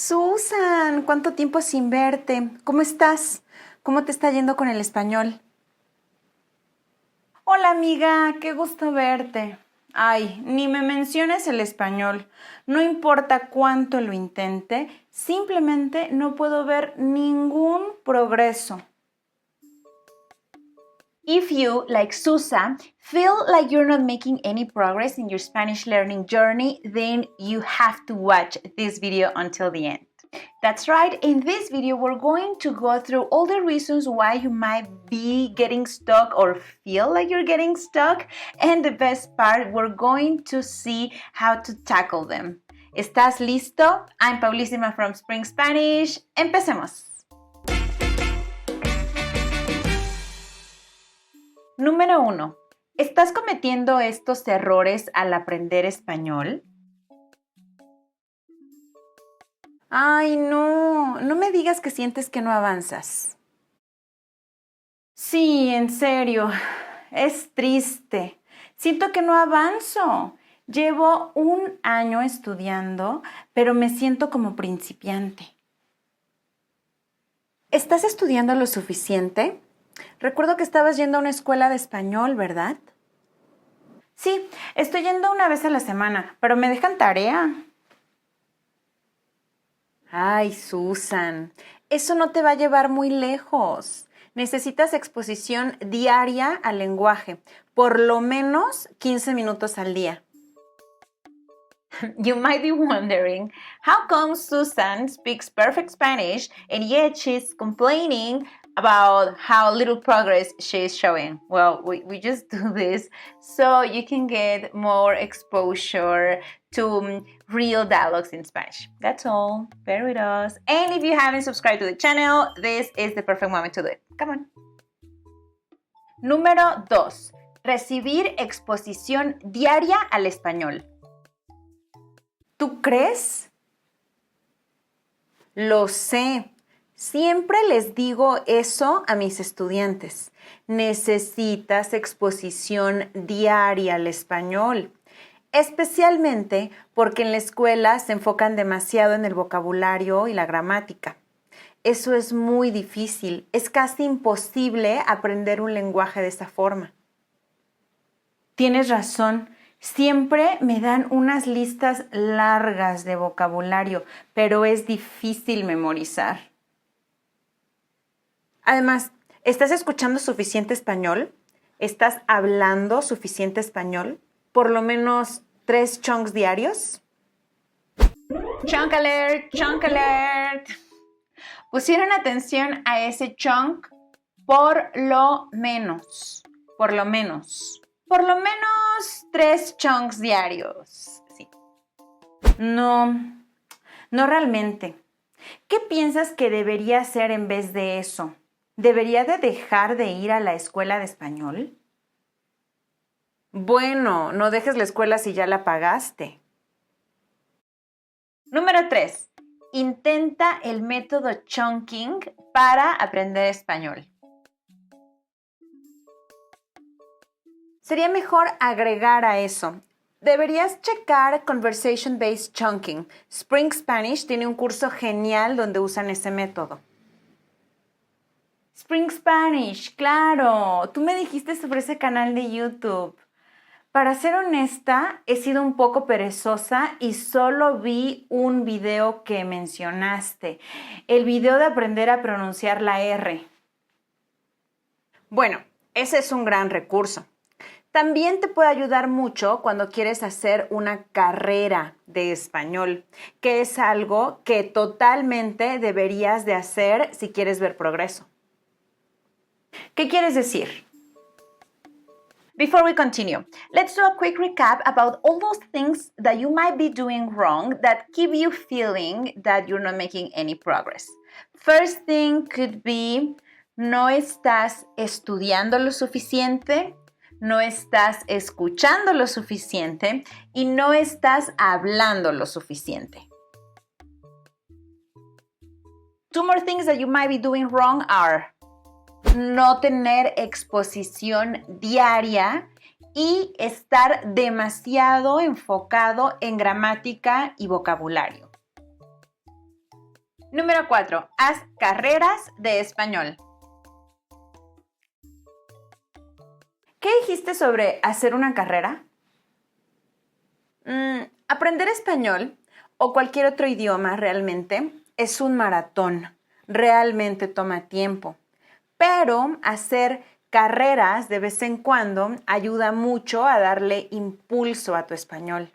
Susan, ¿cuánto tiempo sin verte? ¿Cómo estás? ¿Cómo te está yendo con el español? Hola amiga, qué gusto verte. Ay, ni me menciones el español. No importa cuánto lo intente, simplemente no puedo ver ningún progreso. If you, like Susa, feel like you're not making any progress in your Spanish learning journey, then you have to watch this video until the end. That's right, in this video we're going to go through all the reasons why you might be getting stuck or feel like you're getting stuck, and the best part, we're going to see how to tackle them. ¿Estás listo? I'm Paulísima from Spring Spanish. Empecemos. Número 1. ¿Estás cometiendo estos errores al aprender español? Ay, no me digas que sientes que no avanzas. Sí, en serio, es triste. Siento que no avanzo. Llevo 1 año estudiando, pero me siento como principiante. ¿Estás estudiando lo suficiente? Recuerdo que estabas yendo a una escuela de español, ¿verdad? Sí, estoy yendo 1 vez a la semana, pero me dejan tarea. Ay, Susan, eso no te va a llevar muy lejos. Necesitas exposición diaria al lenguaje, por lo menos 15 minutos al día. You might be wondering, how come Susan speaks perfect Spanish and yet she's complaining about how little progress she's showing? Well, we just do this so you can get more exposure to real dialogues in Spanish. That's all. Bear with us. And if you haven't subscribed to the channel, this is the perfect moment to do it. Come on. Número 2. Recibir exposición diaria al español. ¿Tú crees? Lo sé. Siempre les digo eso a mis estudiantes. Necesitas exposición diaria al español, especialmente porque en la escuela se enfocan demasiado en el vocabulario y la gramática. Eso es muy difícil. Es casi imposible aprender un lenguaje de esa forma. Tienes razón. Siempre me dan unas listas largas de vocabulario, pero es difícil memorizar. Además, ¿estás escuchando suficiente español? ¿Estás hablando suficiente español? ¿Por lo menos 3 chunks diarios? Chunk alert, chunk alert. Pusieron atención a ese chunk por lo menos. Por lo menos 3 chunks diarios. Sí. No realmente. ¿Qué piensas que debería hacer en vez de eso? ¿Debería de dejar de ir a la escuela de español? Bueno, no dejes la escuela si ya la pagaste. Número 3. Intenta el método chunking para aprender español. Sería mejor agregar a eso. Deberías checar Conversation Based Chunking. Spring Spanish tiene un curso genial donde usan ese método. Spring Spanish, claro. Tú me dijiste sobre ese canal de YouTube. Para ser honesta, he sido un poco perezosa y solo vi un video que mencionaste. El video de aprender a pronunciar la R. Bueno, ese es un gran recurso. También te puede ayudar mucho cuando quieres hacer una carrera de español, que es algo que totalmente deberías de hacer si quieres ver progreso. ¿Qué quieres decir? Before we continue, let's do a quick recap about all those things that you might be doing wrong that keep you feeling that you're not making any progress. First thing could be, no estás estudiando lo suficiente, no estás escuchando lo suficiente y no estás hablando lo suficiente. 2 more things that you might be doing wrong are no tener exposición diaria y estar demasiado enfocado en gramática y vocabulario. Número 4. Haz carreras de español. ¿Qué dijiste sobre hacer una carrera? Aprender español o cualquier otro idioma realmente es un maratón. Realmente toma tiempo. Pero hacer carreras de vez en cuando ayuda mucho a darle impulso a tu español.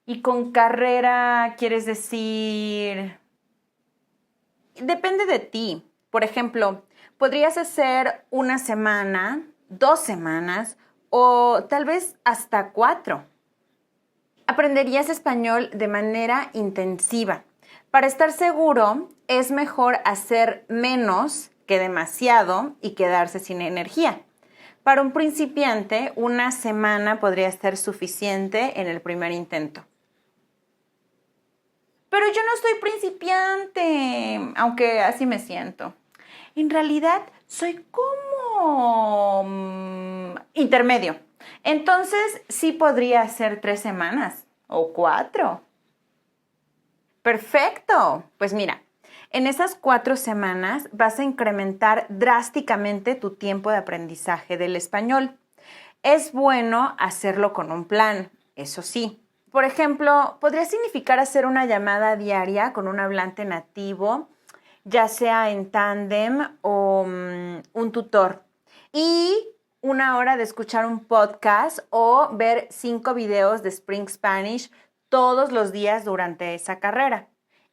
Y con carrera quieres decir... Depende de ti. Por ejemplo, podrías hacer una semana, 2 semanas o tal vez hasta 4. Aprenderías español de manera intensiva. Para estar seguro, es mejor hacer menos que demasiado y quedarse sin energía. Para un principiante, una semana podría ser suficiente en el primer intento. Pero yo no soy principiante, aunque así me siento. En realidad, soy como intermedio. Entonces, sí podría ser 3 semanas o 4. Perfecto. Pues mira, en esas 4 semanas vas a incrementar drásticamente tu tiempo de aprendizaje del español. Es bueno hacerlo con un plan, eso sí. Por ejemplo, podría significar hacer una llamada diaria con un hablante nativo, ya sea en tándem o un tutor. Y 1 hora de escuchar un podcast o ver 5 videos de Spring Spanish todos los días durante esa carrera.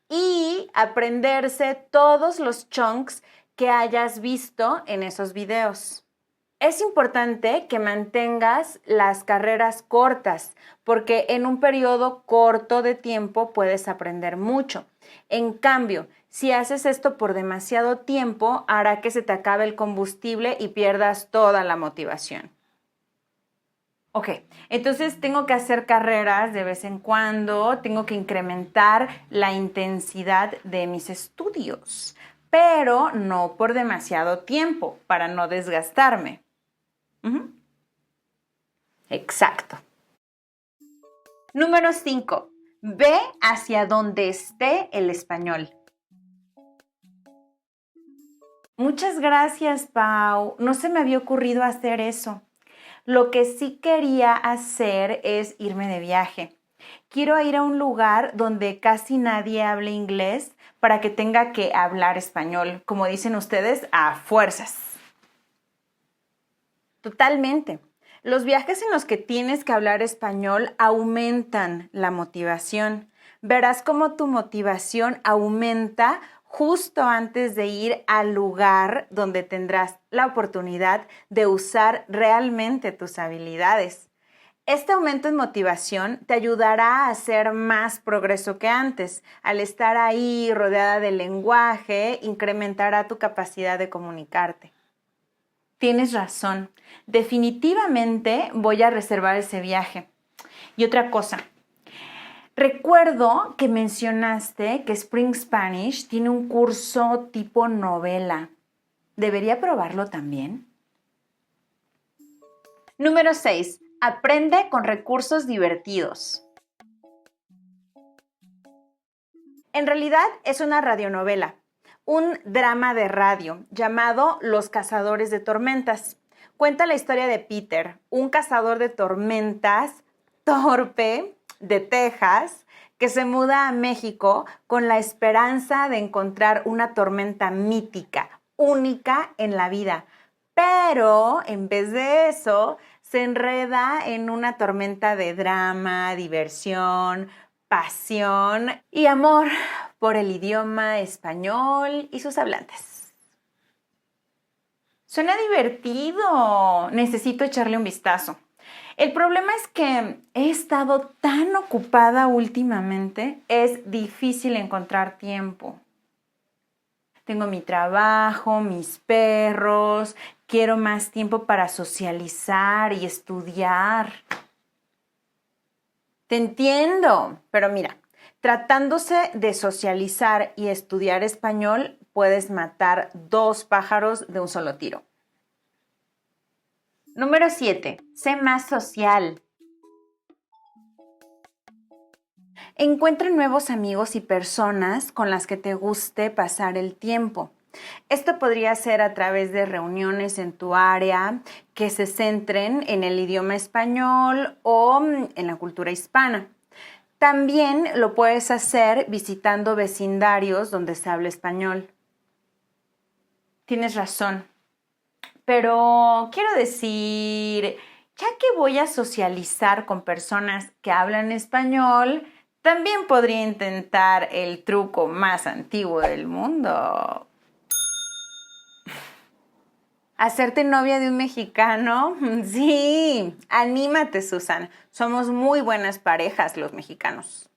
Y aprenderse todos los chunks que hayas visto en esos videos. Es importante que mantengas las carreras cortas, porque en un periodo corto de tiempo puedes aprender mucho. En cambio, si haces esto por demasiado tiempo, hará que se te acabe el combustible y pierdas toda la motivación. Ok, entonces tengo que hacer carreras de vez en cuando, tengo que incrementar la intensidad de mis estudios, pero no por demasiado tiempo, para no desgastarme. Exacto. Número 5. Ve hacia donde esté el español. Muchas gracias, Pau. No se me había ocurrido hacer eso. Lo que sí quería hacer es irme de viaje. Quiero ir a un lugar donde casi nadie hable inglés para que tenga que hablar español, como dicen ustedes, a fuerzas. Totalmente. Los viajes en los que tienes que hablar español aumentan la motivación. Verás cómo tu motivación aumenta justo antes de ir al lugar donde tendrás la oportunidad de usar realmente tus habilidades. Este aumento en motivación te ayudará a hacer más progreso que antes. Al estar ahí rodeada del lenguaje, incrementará tu capacidad de comunicarte. Tienes razón. Definitivamente voy a reservar ese viaje. Y otra cosa. Recuerdo que mencionaste que Spring Spanish tiene un curso tipo novela. ¿Debería probarlo también? Número 6. Aprende con recursos divertidos. En realidad es una radionovela, un drama de radio llamado Los Cazadores de Tormentas. Cuenta la historia de Peter, un cazador de tormentas torpe de Texas que se muda a México con la esperanza de encontrar una tormenta mítica, única en la vida. Pero en vez de eso, se enreda en una tormenta de drama, diversión, pasión y amor por el idioma español y sus hablantes. Suena divertido. Necesito echarle un vistazo. El problema es que he estado tan ocupada últimamente, es difícil encontrar tiempo. Tengo mi trabajo, mis perros, quiero más tiempo para socializar y estudiar. Te entiendo, pero mira, tratándose de socializar y estudiar español, puedes matar 2 pájaros de un solo tiro. Número 7. Sé más social. Encuentra nuevos amigos y personas con las que te guste pasar el tiempo. Esto podría ser a través de reuniones en tu área que se centren en el idioma español o en la cultura hispana. También lo puedes hacer visitando vecindarios donde se habla español. Tienes razón, pero quiero decir, ya que voy a socializar con personas que hablan español, también podría intentar el truco más antiguo del mundo. ¿Hacerte novia de un mexicano? Sí, anímate, Susan. Somos muy buenas parejas los mexicanos.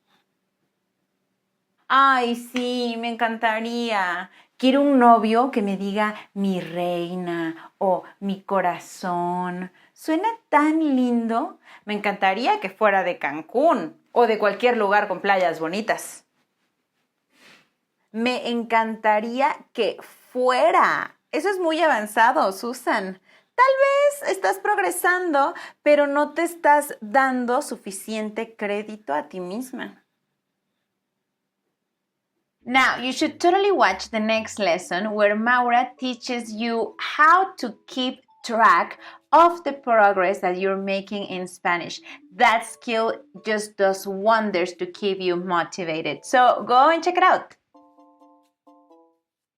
Ay, sí, me encantaría. Quiero un novio que me diga mi reina o mi corazón. Suena tan lindo. Me encantaría que fuera de Cancún o de cualquier lugar con playas bonitas. Me encantaría que fuera. Eso es muy avanzado, Susan. Tal vez estás progresando, pero no te estás dando suficiente crédito a ti misma. Now, you should totally watch the next lesson where Maura teaches you how to keep track of the progress that you're making in Spanish. That skill just does wonders to keep you motivated. So go and check it out.